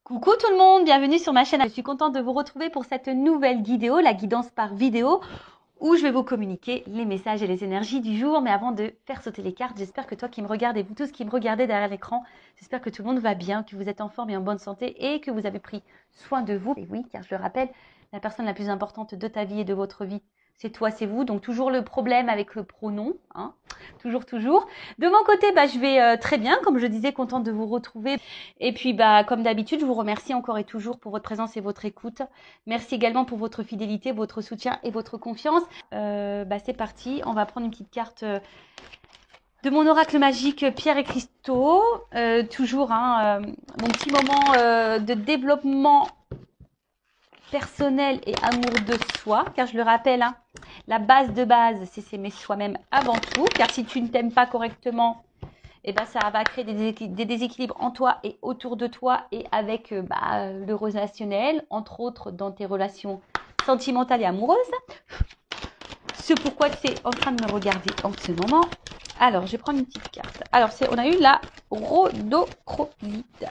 Coucou tout le monde, bienvenue sur ma chaîne. Je suis contente de vous retrouver pour cette nouvelle vidéo, la guidance par vidéo, où je vais vous communiquer les messages et les énergies du jour. Mais avant de faire sauter les cartes, j'espère que toi qui me regardes et vous tous qui me regardez derrière l'écran, j'espère que tout le monde va bien, que vous êtes en forme et en bonne santé et que vous avez pris soin de vous. Et oui, car je le rappelle, la personne la plus importante de ta vie et de votre vie, c'est toi, c'est vous. Donc toujours le problème avec le pronom, hein, toujours. De mon côté, je vais très bien, comme je disais, contente de vous retrouver. Et puis, comme d'habitude, je vous remercie encore et toujours pour votre présence et votre écoute. Merci également pour votre fidélité, votre soutien et votre confiance. C'est parti, on va prendre une petite carte de mon oracle magique Pierre et Cristaux. Toujours mon petit moment de développement personnel et amour de soi, car je le rappelle, la base de base, c'est s'aimer soi-même avant tout, car si tu ne t'aimes pas correctement, ça va créer des déséquilibres en toi et autour de toi et avec le relationnel, entre autres dans tes relations sentimentales et amoureuses. Ce pourquoi tu es en train de me regarder en ce moment. Alors, je vais prendre une petite carte. Alors, on a eu la rhodochrosite.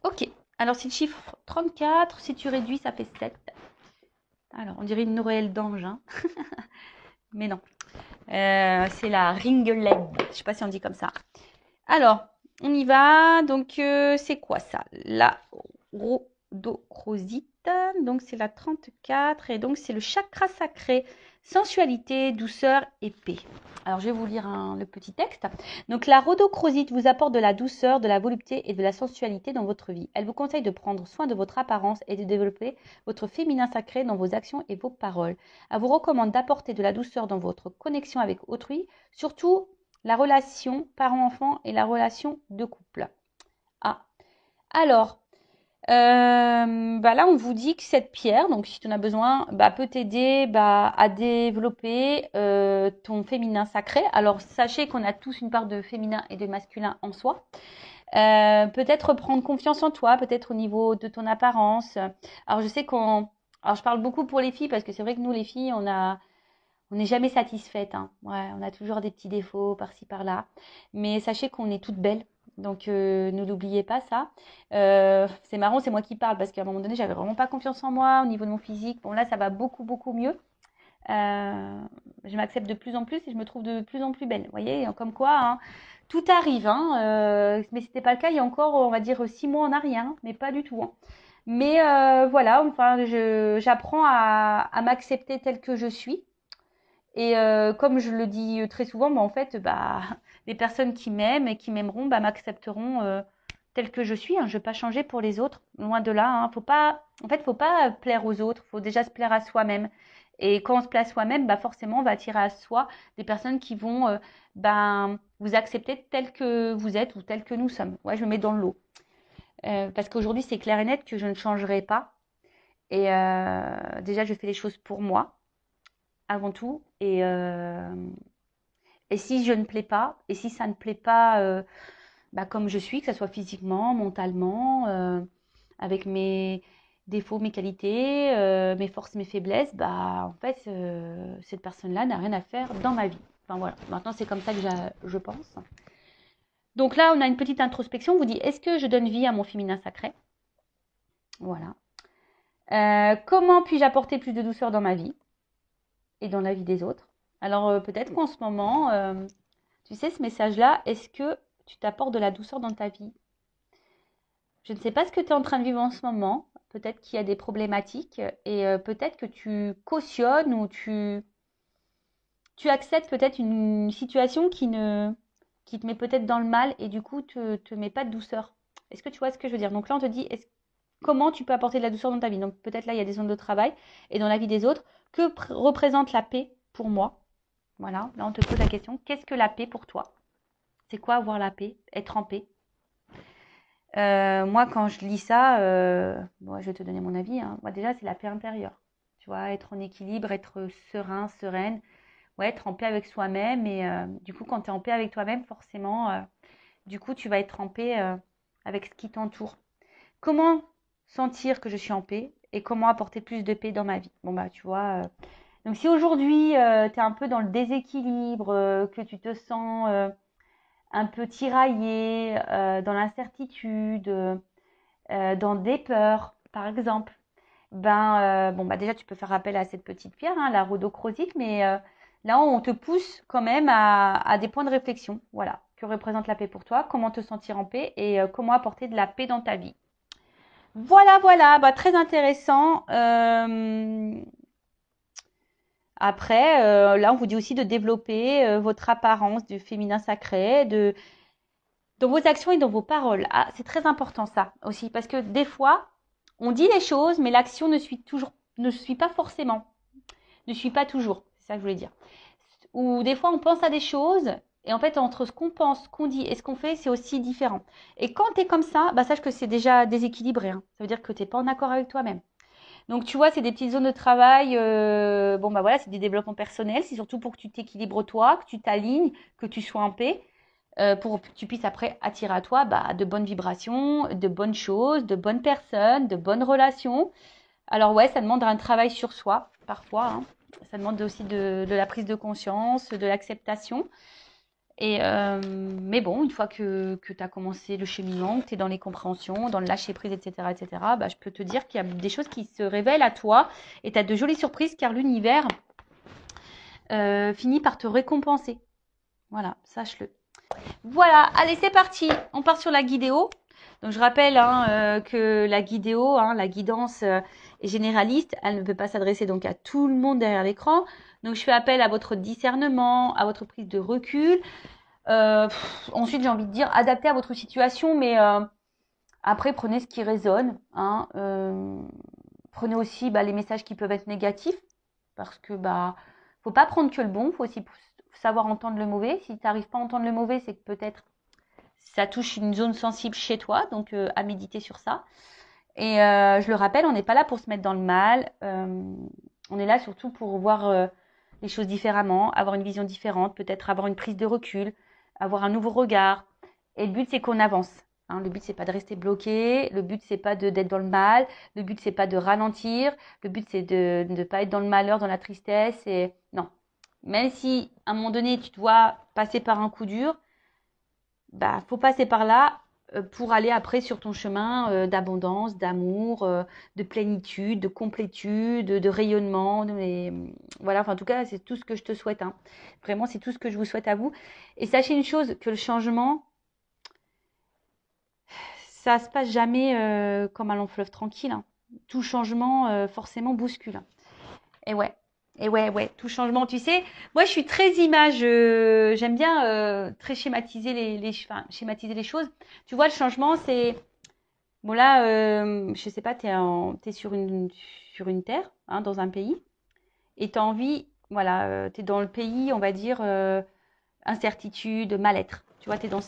Ok. Alors, c'est le chiffre 34. Si tu réduis, ça fait 7. Alors, on dirait une Noël d'ange. Mais non. C'est la ringeled. Je ne sais pas si on dit comme ça. Alors, on y va. Donc, c'est quoi ça? La rhodochrosite. Donc, c'est la 34. Et donc, c'est le chakra sacré. Sensualité, douceur et paix. Alors, je vais vous lire le petit texte. Donc, la rhodochrosite vous apporte de la douceur, de la volupté et de la sensualité dans votre vie. Elle vous conseille de prendre soin de votre apparence et de développer votre féminin sacré dans vos actions et vos paroles. Elle vous recommande d'apporter de la douceur dans votre connexion avec autrui, surtout la relation parent-enfant et la relation de couple. Alors, là, on vous dit que cette pierre, donc si tu en as besoin, peut t'aider à développer ton féminin sacré. Alors, sachez qu'on a tous une part de féminin et de masculin en soi. Peut-être prendre confiance en toi, peut-être au niveau de ton apparence. Alors, je sais alors je parle beaucoup pour les filles parce que c'est vrai que nous, les filles, on n'est jamais satisfaite. Ouais, on a toujours des petits défauts par-ci, par-là. Mais sachez qu'on est toutes belles. Donc, ne l'oubliez pas, ça. C'est marrant, c'est moi qui parle parce qu'à un moment donné, j'avais vraiment pas confiance en moi au niveau de mon physique. Bon, là, ça va beaucoup, beaucoup mieux. Je m'accepte de plus en plus et je me trouve de plus en plus belle. Vous voyez, comme quoi, tout arrive. Mais ce n'était pas le cas il y a encore, on va dire, 6 mois en arrière. Mais pas du tout. Mais voilà, enfin, j'apprends à m'accepter telle que je suis. Et comme je le dis très souvent, en fait, les personnes qui m'aiment et qui m'aimeront m'accepteront telle que je suis. Je ne vais pas changer pour les autres, loin de là. Faut pas plaire aux autres. Il faut déjà se plaire à soi-même. Et quand on se plaît à soi-même, forcément, on va attirer à soi des personnes qui vont vous accepter tel que vous êtes ou tel que nous sommes. Ouais, je me mets dans le lot. Parce qu'aujourd'hui, c'est clair et net que je ne changerai pas. Et déjà, je fais les choses pour moi avant tout. Et si je ne plais pas, et si ça ne plaît pas comme je suis, que ce soit physiquement, mentalement, avec mes défauts, mes qualités, mes forces, mes faiblesses, en fait, cette personne-là n'a rien à faire dans ma vie. Enfin voilà, maintenant c'est comme ça que je pense. Donc là, on a une petite introspection. On vous dit, est-ce que je donne vie à mon féminin sacré? Voilà. Comment puis-je apporter plus de douceur dans ma vie et dans la vie des autres? Alors peut-être qu'en ce moment, tu sais, ce message-là, est-ce que tu t'apportes de la douceur dans ta vie? Je ne sais pas ce que tu es en train de vivre en ce moment. Peut-être qu'il y a des problématiques et peut-être que tu cautionnes ou tu acceptes peut-être une situation qui te met peut-être dans le mal et du coup te met pas de douceur. Est-ce que tu vois ce que je veux dire? Donc là, on te dit comment tu peux apporter de la douceur dans ta vie? Donc peut-être là, il y a des zones de travail et dans la vie des autres. Que représente la paix pour moi? Voilà, là on te pose la question. Qu'est-ce que la paix pour toi? C'est quoi avoir la paix? Être en paix? Moi, quand je lis ça, je vais te donner mon avis. Moi, déjà, c'est la paix intérieure. Tu vois, être en équilibre, être serein, sereine. Ouais, être en paix avec soi-même. Et du coup, quand tu es en paix avec toi-même, forcément, du coup, tu vas être en paix avec ce qui t'entoure. Comment sentir que je suis en paix et comment apporter plus de paix dans ma vie? Bon, tu vois. Donc, si aujourd'hui, tu es un peu dans le déséquilibre, que tu te sens un peu tiraillé, dans l'incertitude, dans des peurs, par exemple, ben, bon, bah déjà, tu peux faire appel à cette petite pierre, hein, la rhodochrosite, mais là, on te pousse quand même à des points de réflexion. Voilà. Que représente la paix pour toi? Comment te sentir en paix et comment apporter de la paix dans ta vie? Voilà, voilà, bah, très intéressant. Après, là, on vous dit aussi de développer votre apparence du féminin sacré, dans vos actions et dans vos paroles. Ah, c'est très important ça aussi, parce que des fois, on dit les choses, mais l'action ne suit pas forcément, ne suit pas toujours. C'est ça que je voulais dire. Ou des fois, on pense à des choses, et en fait, entre ce qu'on pense, ce qu'on dit et ce qu'on fait, c'est aussi différent. Et quand tu es comme ça, bah, sache que c'est déjà déséquilibré, hein. Ça veut dire que tu n'es pas en accord avec toi-même. Donc, tu vois, c'est des petites zones de travail. Bon, bah voilà, c'est des développements personnels. C'est surtout pour que tu t'équilibres toi, que tu t'alignes, que tu sois en paix, pour que tu puisses après attirer à toi bah, de bonnes vibrations, de bonnes choses, de bonnes personnes, de bonnes relations. Alors, ouais, ça demande un travail sur soi, parfois, hein. Ça demande aussi de la prise de conscience, de l'acceptation. Et mais bon, une fois que tu as commencé le cheminement, que tu es dans les compréhensions, dans le lâcher prise, etc., bah, je peux te dire qu'il y a des choses qui se révèlent à toi et tu as de jolies surprises car l'univers finit par te récompenser. Voilà, sache-le. Voilà, allez, c'est parti. On part sur la guidéo. Donc, je rappelle hein, que la guidéo, hein, la guidance est généraliste. Elle ne peut pas s'adresser donc à tout le monde derrière l'écran. Donc, je fais appel à votre discernement, à votre prise de recul. Ensuite, j'ai envie de dire, adapté à votre situation, mais après, prenez ce qui résonne. Hein, prenez aussi bah, les messages qui peuvent être négatifs, parce que bah, faut pas prendre que le bon, faut aussi savoir entendre le mauvais. Si tu n'arrives pas à entendre le mauvais, c'est que peut-être ça touche une zone sensible chez toi, donc à méditer sur ça. Et je le rappelle, on n'est pas là pour se mettre dans le mal. On est là surtout pour voir les choses différemment, avoir une vision différente, peut-être avoir une prise de recul, avoir un nouveau regard. Et le but, c'est qu'on avance. Hein, le but, c'est pas de rester bloqué. Le but, c'est pas d'être dans le mal. Le but, c'est pas de ralentir. Le but, c'est de ne pas être dans le malheur, dans la tristesse. Et non. Même si, à un moment donné, tu dois passer par un coup dur, bah, faut passer par là pour aller après sur ton chemin d'abondance, d'amour, de plénitude, de complétude, de rayonnement. Voilà, enfin, en tout cas, c'est tout ce que je te souhaite. Hein. Vraiment, c'est tout ce que je vous souhaite à vous. Et sachez une chose, que le changement, ça se passe jamais comme un long fleuve tranquille. Hein. Tout changement, forcément, bouscule. Et ouais. Et ouais, ouais, tout changement, tu sais. Moi, je suis très image. J'aime bien très schématiser enfin, schématiser les choses. Tu vois, le changement, c'est bon là. Je sais pas, t'es sur une terre, hein, dans un pays, et t'as envie, voilà, t'es dans le pays, on va dire incertitude, mal-être. Tu vois, t'es dans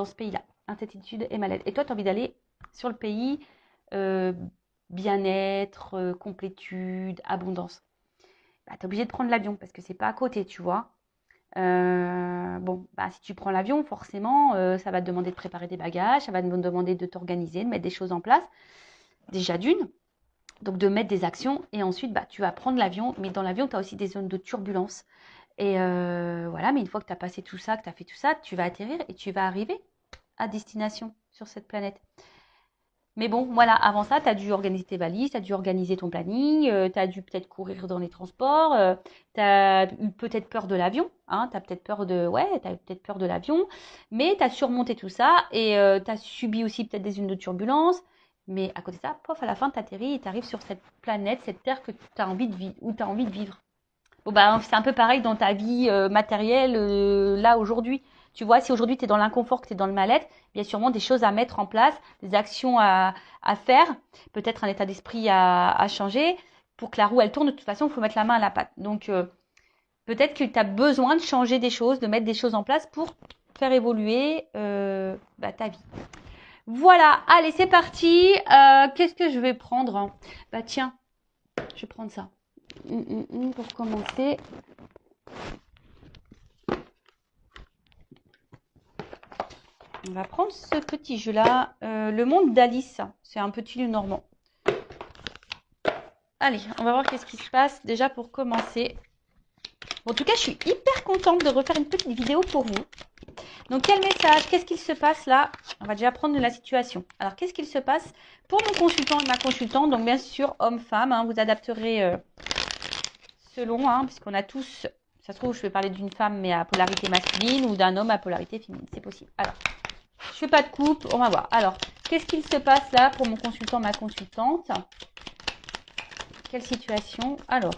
ce pays-là, incertitude et mal-être. Et toi, t'as envie d'aller sur le pays euh, bien-être, complétude, abondance. Bah, tu es obligé de prendre l'avion parce que c'est pas à côté, tu vois. Bon, bah, si tu prends l'avion, forcément, ça va te demander de préparer des bagages, ça va te demander de t'organiser, de mettre des choses en place. Déjà d'une, donc de mettre des actions. Et ensuite, bah, tu vas prendre l'avion. Mais dans l'avion, tu as aussi des zones de turbulence. Et voilà, mais une fois que tu as passé tout ça, que tu as fait tout ça, tu vas atterrir et tu vas arriver à destination sur cette planète. Mais bon, voilà, avant ça, tu as dû organiser tes valises, tu as dû organiser ton planning, tu as dû peut-être courir dans les transports, tu as eu peut-être peur de l'avion, hein, tu as peut-être peur de ouais, tu peut-être peur de l'avion, mais tu as surmonté tout ça et tu as subi aussi peut-être des zones de turbulence, mais à côté de ça, pof, à la fin, tu atterris et tu arrives sur cette planète, cette terre que tu as envie de vivre, où tu as envie de vivre. Bon, bah, c'est un peu pareil dans ta vie matérielle, là, aujourd'hui. Tu vois, si aujourd'hui tu es dans l'inconfort, que tu es dans le mal-être, il y a sûrement des choses à mettre en place, des actions à faire, peut-être un état d'esprit à changer. Pour que la roue, elle tourne, de toute façon, il faut mettre la main à la pâte. Donc, peut-être que tu as besoin de changer des choses, de mettre des choses en place pour faire évoluer bah, ta vie. Voilà, allez, c'est parti. Qu'est-ce que je vais prendre? Bah tiens, je vais prendre ça. Pour commencer. On va prendre ce petit jeu-là. Le monde d'Alice. C'est un petit lieu normand. Allez, on va voir qu'est-ce qui se passe déjà pour commencer. Bon, en tout cas, je suis hyper contente de refaire une petite vidéo pour vous. Donc, quel message? Qu'est-ce qu'il se passe là? On va déjà prendre de la situation. Alors, qu'est-ce qu'il se passe pour mon consultant et ma consultante? Donc, bien sûr, homme-femme, hein, vous adapterez selon, hein, puisqu'on a tous, ça se trouve, je vais parler d'une femme mais à polarité masculine ou d'un homme à polarité féminine. C'est possible. Alors, je fais pas de coupe, on va voir. Alors, qu'est-ce qu'il se passe là pour mon consultant, ma consultante? Quelle situation? Alors,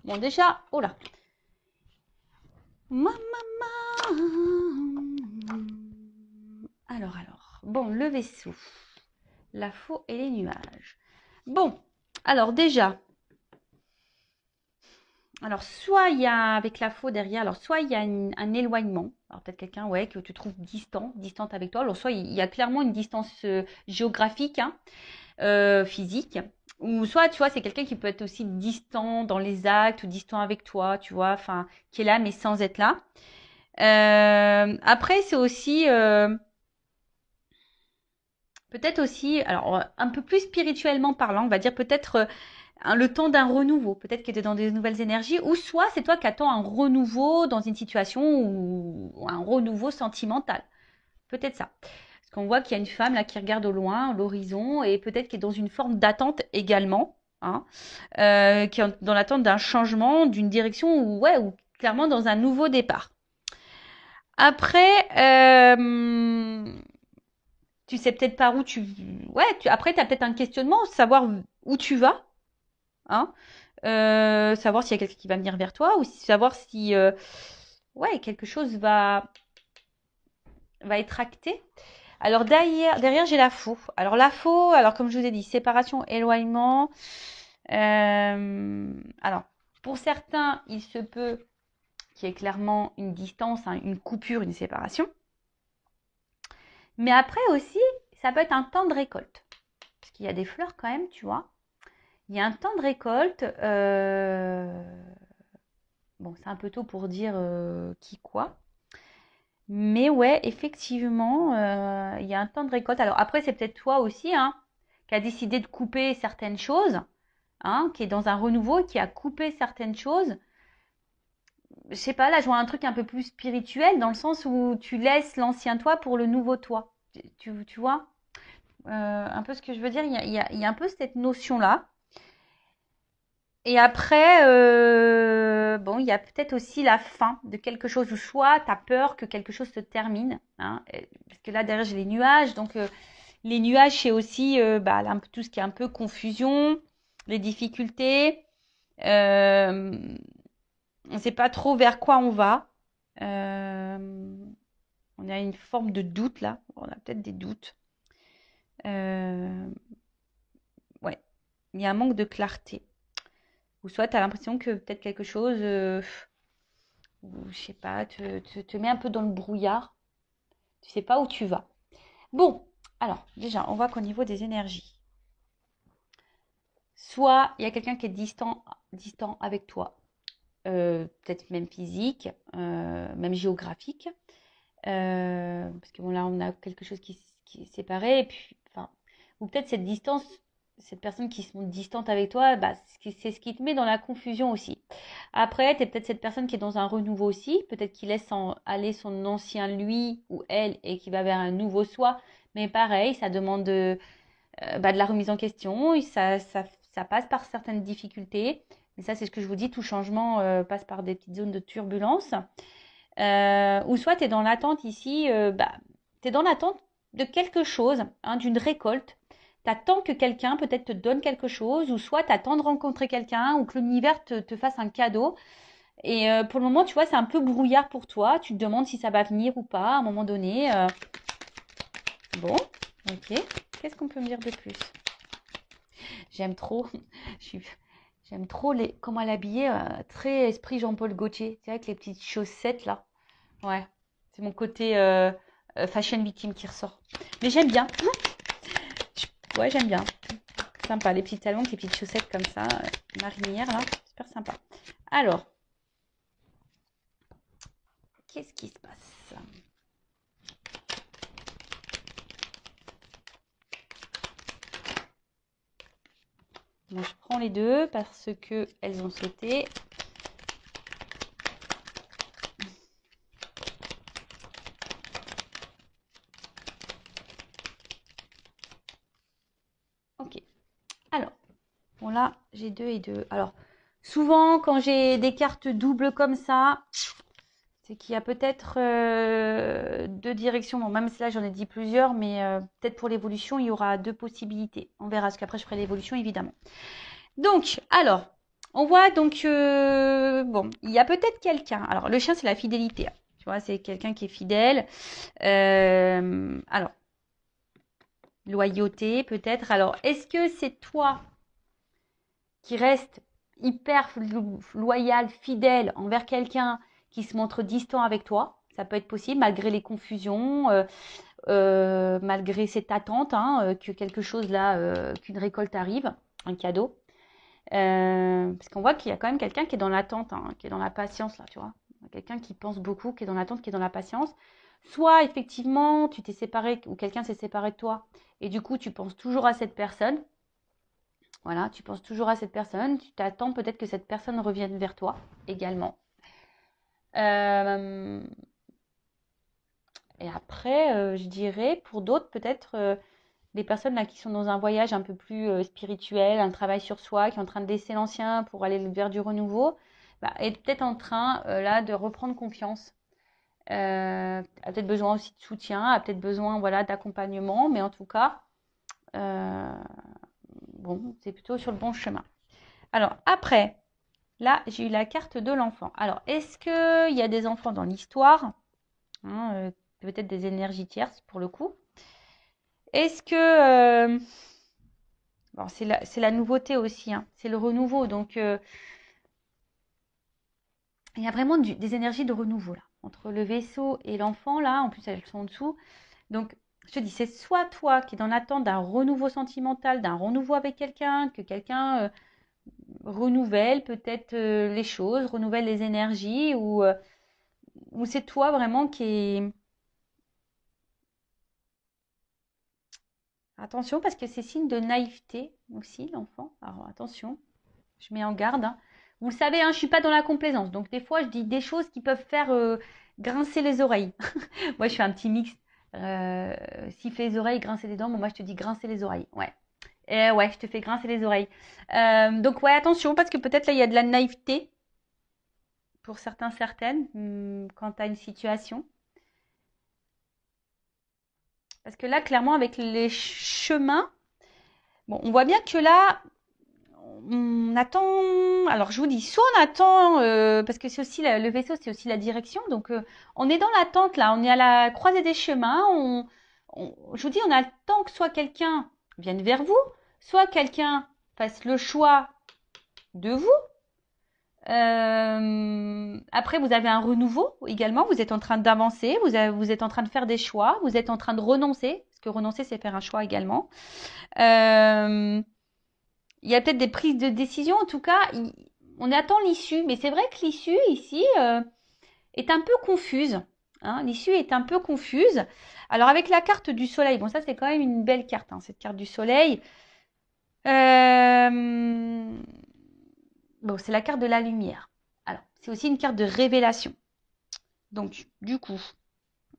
bon déjà, oh là. Alors. Bon, le vaisseau, la faux et les nuages. Bon, alors déjà, alors soit il y a avec la faux derrière, alors soit il y a un éloignement, alors peut-être quelqu'un ouais que tu trouves distante avec toi, alors soit il y a clairement une distance géographique, hein, physique, ou soit tu vois c'est quelqu'un qui peut être aussi distant dans les actes ou distant avec toi, tu vois, enfin qui est là mais sans être là. Après c'est aussi peut-être aussi, alors un peu plus spirituellement parlant, on va dire peut-être le temps d'un renouveau. Peut-être que tu es dans des nouvelles énergies, ou soit c'est toi qui attends un renouveau dans une situation ou un renouveau sentimental. Peut-être ça. Parce qu'on voit qu'il y a une femme là qui regarde au loin, l'horizon, et peut-être qui est dans une forme d'attente également, hein, qui est dans l'attente d'un changement, d'une direction, ou ouais, ou clairement dans un nouveau départ. Après, tu sais peut-être par où tu... Ouais, après, tu as peut-être un questionnement, savoir où tu vas, hein, savoir s'il y a quelqu'un qui va venir vers toi, ou savoir si ouais, quelque chose va être acté. Alors derrière j'ai la faux. Alors la faux, alors comme je vous ai dit, séparation, éloignement. Alors, pour certains, il se peut qu'il y ait clairement une distance, hein, une coupure, une séparation. Mais après aussi, ça peut être un temps de récolte. Parce qu'il y a des fleurs quand même, tu vois. Il y a un temps de récolte. Bon, c'est un peu tôt pour dire qui quoi. Mais ouais, effectivement, il y a un temps de récolte. Alors après, c'est peut-être toi aussi, hein, qui a décidé de couper certaines choses, hein, qui est dans un renouveau, qui a coupé certaines choses. Je sais pas, là, je vois un truc un peu plus spirituel, dans le sens où tu laisses l'ancien toi pour le nouveau toi. Tu vois un peu ce que je veux dire, il y a un peu cette notion-là. Et après, bon, il y a peut-être aussi la fin de quelque chose, ou soit tu as peur que quelque chose se termine, hein, parce que là, derrière, j'ai les nuages, donc les nuages, c'est aussi bah, là, tout ce qui est un peu confusion, les difficultés, on ne sait pas trop vers quoi on va, on a une forme de doute là, on a peut-être des doutes, ouais, il y a un manque de clarté, ou soit tu as l'impression que peut-être quelque chose... ou je sais pas, te met un peu dans le brouillard. Tu sais pas où tu vas. Bon, alors déjà, on voit qu'au niveau des énergies, soit il y a quelqu'un qui est distant avec toi, peut-être même physique, même géographique, parce que bon là on a quelque chose qui est séparé, et puis, enfin, ou peut-être cette distance, cette personne qui se montre distante avec toi, bah, c'est ce qui te met dans la confusion aussi. Après, tu es peut-être cette personne qui est dans un renouveau aussi, peut-être qu'il laisse aller son ancien lui ou elle et qui va vers un nouveau soi, mais pareil, ça demande bah, de la remise en question, et ça passe par certaines difficultés, mais ça c'est ce que je vous dis, tout changement passe par des petites zones de turbulence. Ou soit tu es dans l'attente ici, bah, tu es dans l'attente de quelque chose, hein, d'une récolte. Tu attends que quelqu'un peut-être te donne quelque chose, ou soit tu attends de rencontrer quelqu'un, ou que l'univers te fasse un cadeau. Et pour le moment, tu vois, c'est un peu brouillard pour toi. Tu te demandes si ça va venir ou pas à un moment donné. Bon, ok. Qu'est-ce qu'on peut me dire de plus? J'aime trop. J'aime trop comment elle est habillée, très esprit Jean-Paul Gaultier. Tu sais, avec les petites chaussettes là. Ouais, c'est mon côté fashion victime qui ressort. Mais j'aime bien. Ouais, j'aime bien. Sympa, les petits talons, les petites chaussettes comme ça, marinières là, super sympa. Alors, qu'est-ce qui se passe? Bon, je prends les deux parce que elles ont sauté. Bon, là, j'ai 2 et 2. Alors, souvent, quand j'ai des cartes doubles comme ça, c'est qu'il y a peut-être 2 directions. Bon, même si là, j'en ai dit plusieurs, mais peut-être pour l'évolution, il y aura 2 possibilités. On verra, parce qu'après, je ferai l'évolution, évidemment. Donc, alors, on voit donc, bon, il y a peut-être quelqu'un. Alors, le chien, c'est la fidélité. Tu vois, c'est quelqu'un qui est fidèle. Alors, loyauté, peut-être. Alors, est-ce que c'est toi qui reste hyper loyal, fidèle envers quelqu'un qui se montre distant avec toi? Ça peut être possible, malgré les confusions, malgré cette attente, hein, que quelque chose là, qu'une récolte arrive, un cadeau. Parce qu'on voit qu'il y a quand même quelqu'un qui est dans l'attente, hein, qui est dans la patience là, tu vois. Quelqu'un qui pense beaucoup, qui est dans l'attente, qui est dans la patience. Soit effectivement, tu t'es séparé ou quelqu'un s'est séparé de toi et du coup, tu penses toujours à cette personne. Voilà, tu penses toujours à cette personne. Tu t'attends peut-être que cette personne revienne vers toi également. Euh, et après, je dirais, pour d'autres, peut-être des personnes là qui sont dans un voyage un peu plus spirituel, un travail sur soi, qui est en train de laisser l'ancien pour aller vers du renouveau, bah, est peut-être en train là de reprendre confiance. A peut-être besoin aussi de soutien, a peut-être besoin voilà d'accompagnement, mais en tout cas, euh, bon, c'est plutôt sur le bon chemin. Alors après, là, j'ai eu la carte de l'enfant. Alors, est-ce qu'il y a des enfants dans l'histoire, hein, peut-être des énergies tierces pour le coup. Est-ce que bon, c'est la nouveauté aussi, hein, c'est le renouveau. Donc, il y a vraiment des énergies de renouveau là. Entre le vaisseau et l'enfant, là, en plus elles sont en dessous. Donc, je te dis, c'est soit toi qui es dans l'attente d'un renouveau sentimental, d'un renouveau avec quelqu'un, que quelqu'un renouvelle peut-être les choses, renouvelle les énergies, ou c'est toi vraiment qui est... Attention, parce que c'est signe de naïveté aussi, l'enfant. Alors, attention, je mets en garde, hein. Vous le savez, hein, je suis pas dans la complaisance. Donc, des fois, je dis des choses qui peuvent faire grincer les oreilles. Moi, je fais un petit mix. Siffler les oreilles, grincer les dents. Bon, moi, je te dis grincer les oreilles. Ouais. Et ouais, je te fais grincer les oreilles. Donc, ouais, attention, parce que peut-être là, il y a de la naïveté pour certains, certaines, quant à une situation. Parce que là, clairement, avec les chemins, bon, on voit bien que là, on attend. Alors, je vous dis, soit on attend, parce que c'est aussi le vaisseau, c'est aussi la direction. Donc, on est dans l'attente là. On est à la croisée des chemins. Je vous dis, on attend que soit quelqu'un vienne vers vous, soit quelqu'un fasse le choix de vous. Après, vous avez un renouveau également. Vous êtes en train d'avancer. Vous êtes en train de faire des choix. Vous êtes en train de renoncer. Parce que renoncer, c'est faire un choix également. Euh, il y a peut-être des prises de décision. En tout cas, on attend l'issue. Mais c'est vrai que l'issue ici est un peu confuse. Hein. L'issue est un peu confuse. Alors avec la carte du soleil, bon ça c'est quand même une belle carte, hein, cette carte du soleil. Bon, c'est la carte de la lumière. Alors, c'est aussi une carte de révélation. Donc, du coup,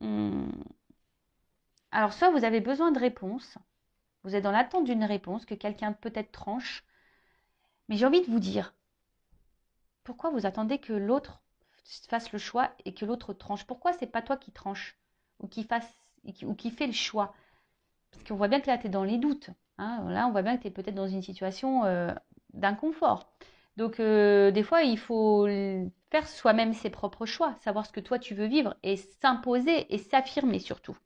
hum, alors soit vous avez besoin de réponses, vous êtes dans l'attente d'une réponse que quelqu'un peut-être tranche, mais j'ai envie de vous dire, pourquoi vous attendez que l'autre fasse le choix et que l'autre tranche? Pourquoi c'est pas toi qui tranche ou qui fait le choix? Parce qu'on voit bien que là, tu es dans les doutes. Hein. Là, on voit bien que tu es peut-être dans une situation d'inconfort. Donc, des fois, il faut faire soi-même ses propres choix, savoir ce que toi tu veux vivre et s'imposer et s'affirmer surtout.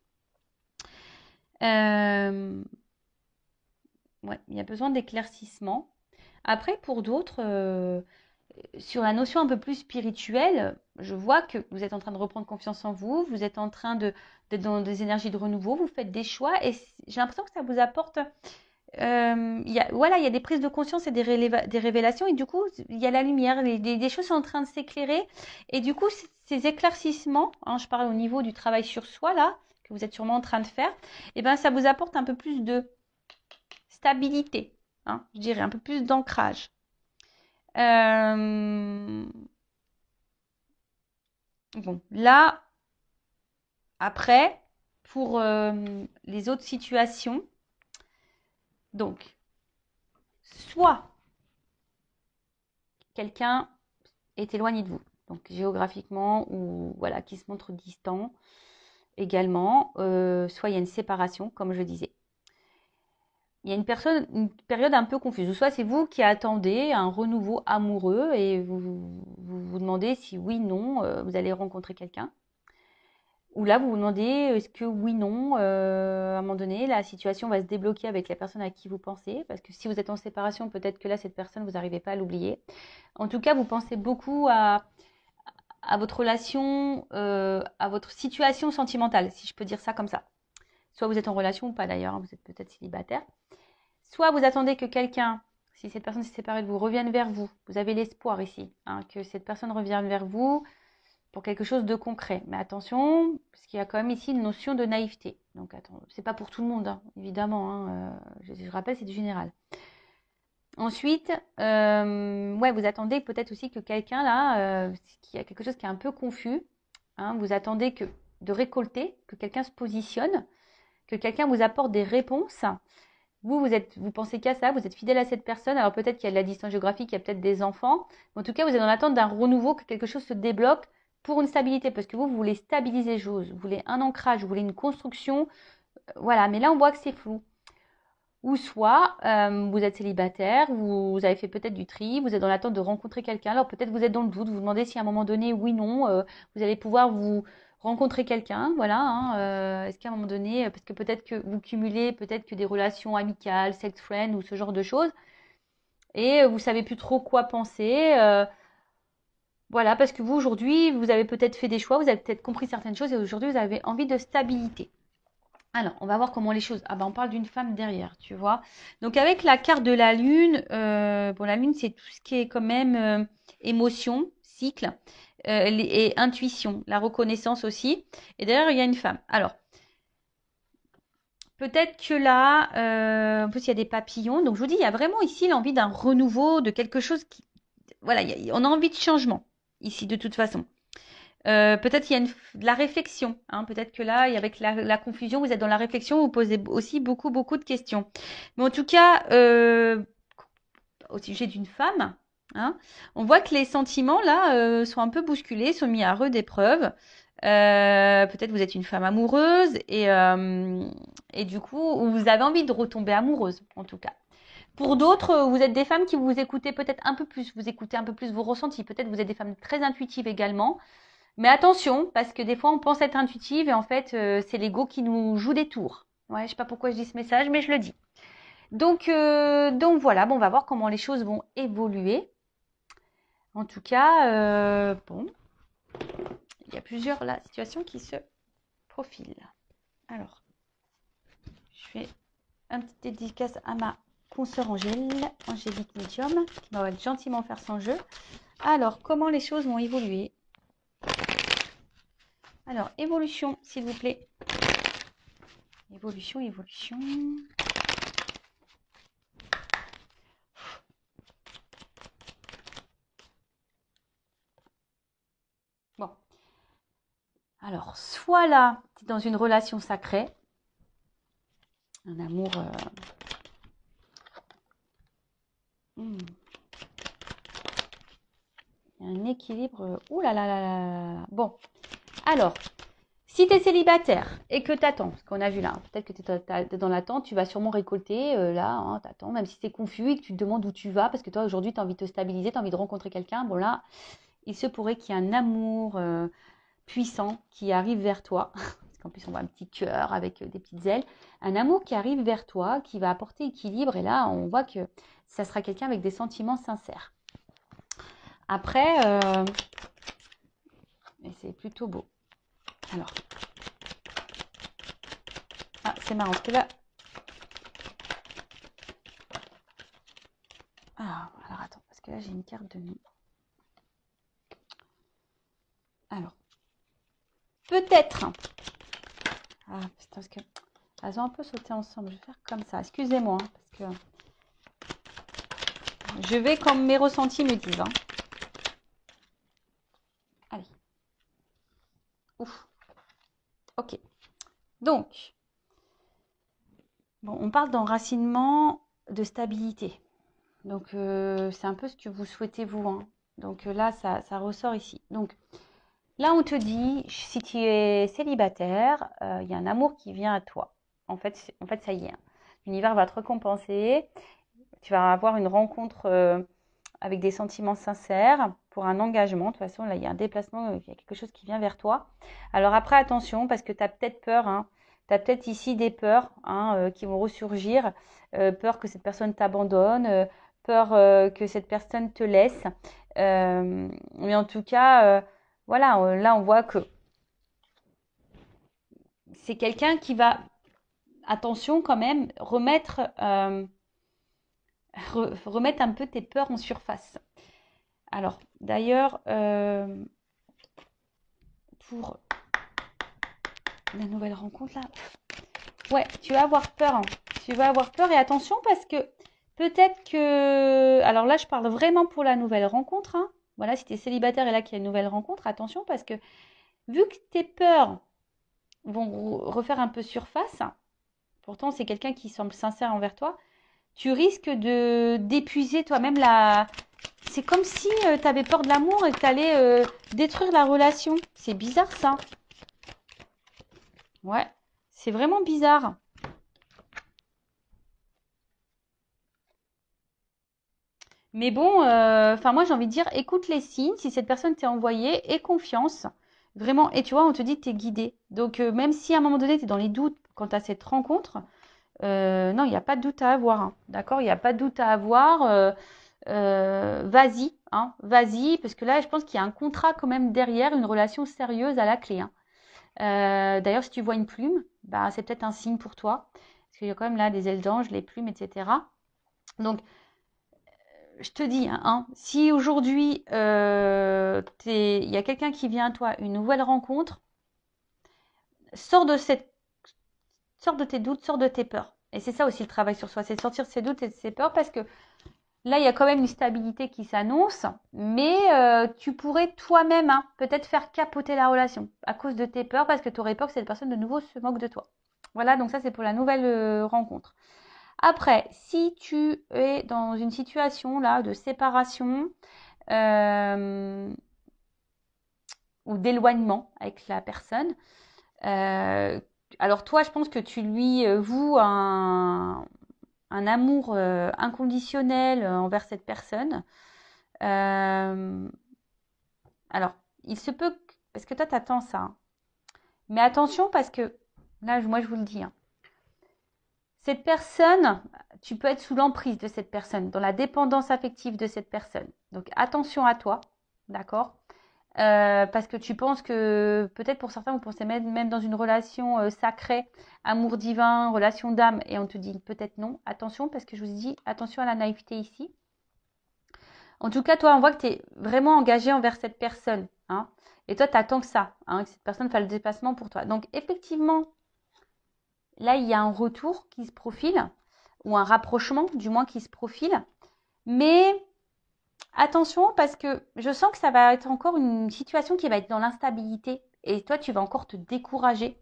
Euh, ouais, il y a besoin d'éclaircissement. Après, pour d'autres, sur la notion un peu plus spirituelle, je vois que vous êtes en train de reprendre confiance en vous, vous êtes en train d'être dans des énergies de renouveau, vous faites des choix et j'ai l'impression que ça vous apporte voilà, il y a des prises de conscience et des révélations, et du coup, il y a la lumière, des choses sont en train de s'éclairer, et du coup, ces éclaircissements, hein, je parle au niveau du travail sur soi, là, que vous êtes sûrement en train de faire, et ben, ça vous apporte un peu plus de stabilité, hein, je dirais, un peu plus d'ancrage. Euh, bon, là, après, pour les autres situations, donc, soit quelqu'un est éloigné de vous, donc géographiquement ou voilà, qui se montre distant également, soit il y a une séparation, comme je disais. Il y a une période un peu confuse, ou soit c'est vous qui attendez un renouveau amoureux et vous demandez si oui, non, vous allez rencontrer quelqu'un. Ou là, vous vous demandez, est-ce que oui, non, à un moment donné, la situation va se débloquer avec la personne à qui vous pensez. Parce que si vous êtes en séparation, peut-être que là, cette personne, vous n'arrivez pas à l'oublier. En tout cas, vous pensez beaucoup à votre relation, à votre situation sentimentale, si je peux dire ça comme ça. Soit vous êtes en relation ou pas d'ailleurs, hein, vous êtes peut-être célibataire. Soit vous attendez que quelqu'un, si cette personne s'est séparée de vous, revienne vers vous. Vous avez l'espoir ici, hein, que cette personne revienne vers vous pour quelque chose de concret. Mais attention, parce qu'il y a quand même ici une notion de naïveté. Donc, c'est pas pour tout le monde, hein, évidemment. Hein, je rappelle, c'est du général. Ensuite, ouais, vous attendez peut-être aussi que quelqu'un là, qu'il y a quelque chose qui est un peu confus. Hein, vous attendez de récolter, que quelqu'un se positionne, que quelqu'un vous apporte des réponses. Vous pensez qu'à ça, vous êtes fidèle à cette personne. Alors peut-être qu'il y a de la distance géographique, il y a peut-être des enfants. Mais en tout cas, vous êtes en attente d'un renouveau, que quelque chose se débloque pour une stabilité. Parce que vous voulez stabiliser les choses, vous voulez un ancrage, vous voulez une construction. Voilà, mais là, on voit que c'est flou. Ou soit, vous êtes célibataire, vous avez fait peut-être du tri, vous êtes dans l'attente de rencontrer quelqu'un. Alors peut-être vous êtes dans le doute, vous vous demandez si à un moment donné, oui, non, vous allez pouvoir vous rencontrer quelqu'un. Voilà, hein, est-ce qu'à un moment donné, parce que peut-être que vous cumulez peut-être que des relations amicales, sex friend ou ce genre de choses, et vous savez plus trop quoi penser. Voilà, parce que vous aujourd'hui, vous avez peut-être fait des choix, vous avez peut-être compris certaines choses et aujourd'hui, vous avez envie de stabilité. Alors, on va voir comment les choses. Ah ben, on parle d'une femme derrière, tu vois. Donc, avec la carte de la lune, bon, la lune, c'est tout ce qui est quand même émotion, cycle et intuition, la reconnaissance aussi. Et derrière, il y a une femme. Alors, peut-être que là, en plus, il y a des papillons. Donc, je vous dis, il y a vraiment ici l'envie d'un renouveau, de quelque chose qui. Voilà, on a envie de changement ici, de toute façon. Peut-être qu'il y a de la réflexion. Hein. Peut-être que là, avec la confusion, vous êtes dans la réflexion, vous posez aussi beaucoup, beaucoup de questions. Mais en tout cas, au sujet d'une femme, hein, on voit que les sentiments, là, sont un peu bousculés, sont mis à rude épreuve. Peut-être vous êtes une femme amoureuse et du coup, vous avez envie de retomber amoureuse, en tout cas. Pour d'autres, vous êtes des femmes qui vous écoutez peut-être un peu plus, vous écoutez un peu plus vos ressentis. Peut-être vous êtes des femmes très intuitives également. Mais attention, parce que des fois, on pense être intuitive et en fait, c'est l'ego qui nous joue des tours. Ouais, je sais pas pourquoi je dis ce message, mais je le dis. Donc voilà, bon, on va voir comment les choses vont évoluer. En tout cas, bon, il y a plusieurs là, situations qui se profilent. Alors, je fais un petit dédicace à ma consoeur Angélique Medium, qui va gentiment faire son jeu. Alors, comment les choses vont évoluer? Alors, évolution, s'il vous plaît. Évolution, évolution. Bon. Alors, soit là, tu es dans une relation sacrée, un amour. Un équilibre. Ouh là là là là là. Bon. Alors, si tu es célibataire et que tu attends, ce qu'on a vu là, peut-être que tu es dans l'attente, tu vas sûrement récolter là, hein, tu attends, même si c'est confus et que tu te demandes où tu vas, parce que toi aujourd'hui tu as envie de te stabiliser, tu as envie de rencontrer quelqu'un. Bon là, il se pourrait qu'il y ait un amour puissant qui arrive vers toi. Parce qu'en plus, on voit un petit cœur avec des petites ailes. Un amour qui arrive vers toi, qui va apporter équilibre. Et là, on voit que ça sera quelqu'un avec des sentiments sincères. Après, c'est plutôt beau. Alors, c'est marrant parce que là. Alors attends, parce que là, j'ai une carte de nous. Alors, peut-être. Ah, putain, parce que. Elles ont un peu sauté ensemble. Je vais faire comme ça. Excusez-moi, hein, parce que. Je vais comme mes ressentis me disent. Hein. Allez. Ouf. Ok. Donc, bon, on parle d'enracinement, de stabilité. Donc, c'est un peu ce que vous souhaitez vous, hein. Donc là, ça ressort ici. Donc là, on te dit, si tu es célibataire, il y a un amour qui vient à toi. En fait, ça y est, hein. L'univers va te récompenser. Tu vas avoir une rencontre avec des sentiments sincères pour un engagement. De toute façon, là, il y a un déplacement, il y a quelque chose qui vient vers toi. Alors après, attention, parce que tu as peut-être peur, hein. Tu as peut-être ici des peurs, hein, qui vont ressurgir. Peur que cette personne t'abandonne, peur que cette personne te laisse. Mais en tout cas, voilà, là, on voit que c'est quelqu'un qui va, attention quand même, remettre un peu tes peurs en surface. Alors, d'ailleurs, pour la nouvelle rencontre, là, ouais, tu vas avoir peur, hein. Tu vas avoir peur et attention parce que peut-être que... Alors là, je parle vraiment pour la nouvelle rencontre, hein. Voilà, si tu es célibataire et là qu'il y a une nouvelle rencontre, attention parce que vu que tes peurs vont refaire un peu surface, pourtant c'est quelqu'un qui semble sincère envers toi, tu risques de d'épuiser toi-même la... C'est comme si tu avais peur de l'amour et que tu allais détruire la relation. C'est bizarre ça. Ouais, c'est vraiment bizarre. Mais bon, enfin moi j'ai envie de dire, écoute les signes, si cette personne t'est envoyée, aie confiance. Vraiment, et tu vois, on te dit que tu es guidé. Donc même si à un moment donné tu es dans les doutes quant à cette rencontre, non, il n'y a pas de doute à avoir, hein. D'accord? Il n'y a pas de doute à avoir. Vas-y, hein, vas-y, parce que là, je pense qu'il y a un contrat quand même derrière, une relation sérieuse à la clé, hein. D'ailleurs, si tu vois une plume, bah, c'est peut-être un signe pour toi, parce qu'il y a quand même là des ailes d'ange, les plumes, etc. Donc, je te dis, hein, si aujourd'hui, il y a quelqu'un qui vient à toi, une nouvelle rencontre, sors de sors de tes doutes, sors de tes peurs. Et c'est ça aussi le travail sur soi, c'est de sortir de ses doutes et de ses peurs, parce que là, il y a quand même une stabilité qui s'annonce, mais tu pourrais toi-même, hein, peut-être faire capoter la relation à cause de tes peurs, parce que tu aurais peur que cette personne de nouveau se moque de toi. Voilà, donc ça c'est pour la nouvelle rencontre. Après, si tu es dans une situation là de séparation euh, ou d'éloignement avec la personne, euh, alors toi, je pense que tu lui voues un amour inconditionnel envers cette personne. Euh, alors, il se peut, parce que toi, t'attends ça, hein. Mais attention parce que, là, moi, je vous le dis, hein, cette personne, tu peux être sous l'emprise de cette personne, dans la dépendance affective de cette personne. Donc, attention à toi, d'accord? Parce que tu penses que, peut-être pour certains, vous pensez même dans une relation sacrée, amour divin, relation d'âme, et on te dit peut-être non. Attention, parce que je vous dis, attention à la naïveté ici. En tout cas, toi, on voit que tu es vraiment engagé envers cette personne, hein. Et toi, tu attends que ça, hein, que cette personne fasse le déplacement pour toi. Donc, effectivement, là, il y a un retour qui se profile, ou un rapprochement, du moins, qui se profile. Mais attention, parce que je sens que ça va être encore une situation qui va être dans l'instabilité. Et toi, tu vas encore te décourager.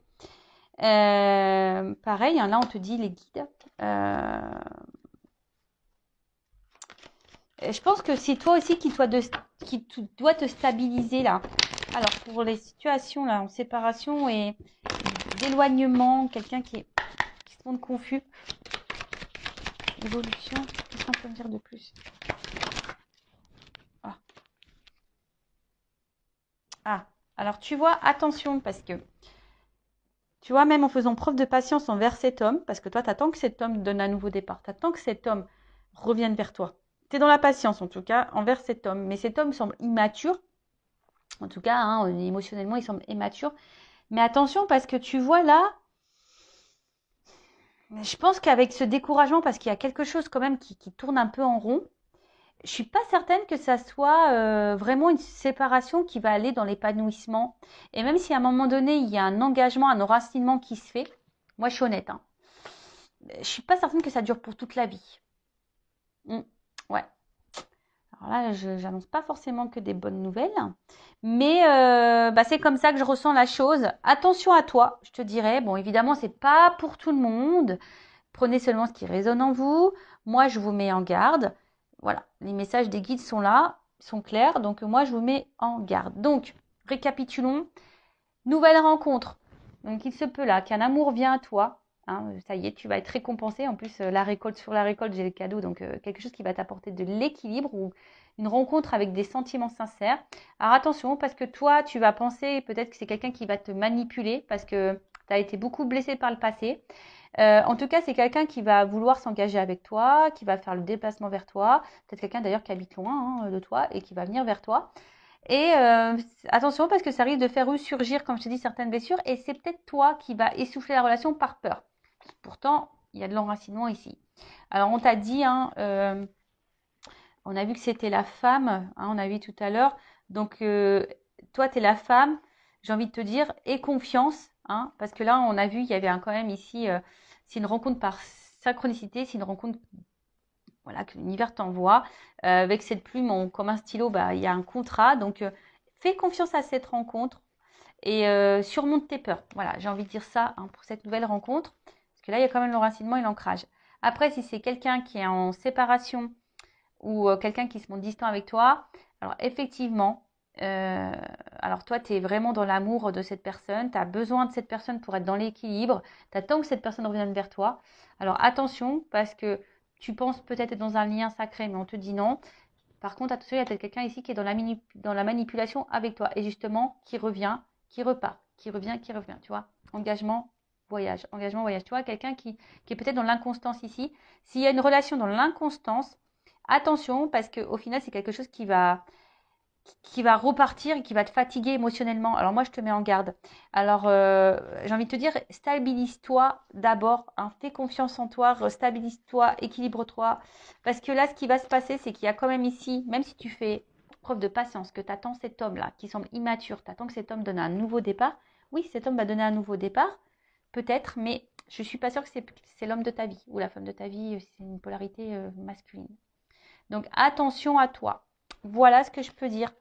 Pareil, hein, là, on te dit les guides. Je pense que c'est toi aussi qui dois te stabiliser là. Alors pour les situations là en séparation et d'éloignement, quelqu'un qui se montre confus, évolution, qu'est-ce qu'on peut me dire de plus? Ah. Ah, alors tu vois, attention parce que tu vois, même en faisant preuve de patience envers cet homme, parce que toi, tu attends que cet homme donne un nouveau départ, tu attends que cet homme revienne vers toi. Tu es dans la patience en tout cas envers cet homme, mais cet homme semble immature. En tout cas, hein, émotionnellement, il semble immature. Mais attention, parce que tu vois là, je pense qu'avec ce découragement, parce qu'il y a quelque chose quand même qui tourne un peu en rond, je suis pas certaine que ça soit vraiment une séparation qui va aller dans l'épanouissement. Et même si à un moment donné, il y a un engagement, un enracinement qui se fait, moi je suis honnête, hein, je suis pas certaine que ça dure pour toute la vie. Ouais. Alors là, je n'annonce pas forcément que des bonnes nouvelles, mais bah, c'est comme ça que je ressens la chose. Attention à toi, je te dirais. Bon, évidemment, c'est pas pour tout le monde. Prenez seulement ce qui résonne en vous. Moi, je vous mets en garde. Voilà, les messages des guides sont là, sont clairs. Donc, moi, je vous mets en garde. Donc, récapitulons. Nouvelle rencontre. Donc, il se peut là qu'un amour vient à toi. Hein, ça y est, tu vas être récompensé. En plus, la récolte sur la récolte, j'ai le cadeau. Donc, quelque chose qui va t'apporter de l'équilibre ou une rencontre avec des sentiments sincères. Alors, attention, parce que toi, tu vas penser peut-être que c'est quelqu'un qui va te manipuler parce que tu as été beaucoup blessé par le passé. En tout cas, c'est quelqu'un qui va vouloir s'engager avec toi, qui va faire le déplacement vers toi. Peut-être quelqu'un d'ailleurs qui habite loin de toi et qui va venir vers toi. Et attention parce que ça risque de faire ressurgir, comme je te dis, certaines blessures. Et c'est peut-être toi qui va essouffler la relation par peur. Pourtant, il y a de l'enracinement ici. Alors, on t'a dit, hein, on a vu que c'était la femme, hein, on a vu tout à l'heure. Donc, toi, tu es la femme, j'ai envie de te dire, aie confiance. Hein, parce que là, on a vu, il y avait quand même ici, c'est une rencontre par synchronicité, c'est une rencontre voilà, que l'univers t'envoie. Avec cette plume, comme un stylo, bah, il y a un contrat. Donc, fais confiance à cette rencontre et surmonte tes peurs. Voilà, j'ai envie de dire ça hein, pour cette nouvelle rencontre. Parce que là, il y a quand même l'enracinement et l'ancrage. Après, si c'est quelqu'un qui est en séparation ou quelqu'un qui se montre distant avec toi, alors effectivement, euh, alors toi, tu es vraiment dans l'amour de cette personne, tu as besoin de cette personne pour être dans l'équilibre, tu attends que cette personne revienne vers toi. Alors attention, parce que tu penses peut-être être dans un lien sacré, mais on te dit non. Par contre, attention, il y a peut-être quelqu'un ici qui est dans la manipulation avec toi, et justement, qui revient, qui repart, qui revient, tu vois. Engagement, voyage. Tu vois, quelqu'un qui est peut-être dans l'inconstance ici. S'il y a une relation dans l'inconstance, attention, parce qu'au final, c'est quelque chose qui va repartir et qui va te fatiguer émotionnellement. Alors moi, je te mets en garde. Alors, j'ai envie de te dire, stabilise-toi d'abord. Hein, fais confiance en toi, stabilise-toi, équilibre-toi. Parce que là, ce qui va se passer, c'est qu'il y a quand même ici, même si tu fais preuve de patience, que tu attends cet homme-là, qui semble immature, tu attends que cet homme donne un nouveau départ. Oui, cet homme va donner un nouveau départ, peut-être, mais je ne suis pas sûre que c'est l'homme de ta vie ou la femme de ta vie, c'est une polarité masculine. Donc attention à toi. Voilà ce que je peux dire.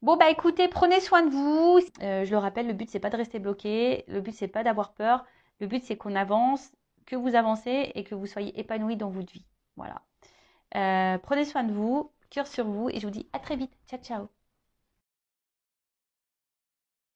Bon bah écoutez, prenez soin de vous. Je le rappelle, le but c'est pas de rester bloqué, le but c'est pas d'avoir peur, le but c'est qu'on avance, que vous avancez et que vous soyez épanoui dans votre vie. Voilà. Prenez soin de vous, cœur sur vous et je vous dis à très vite. Ciao ciao.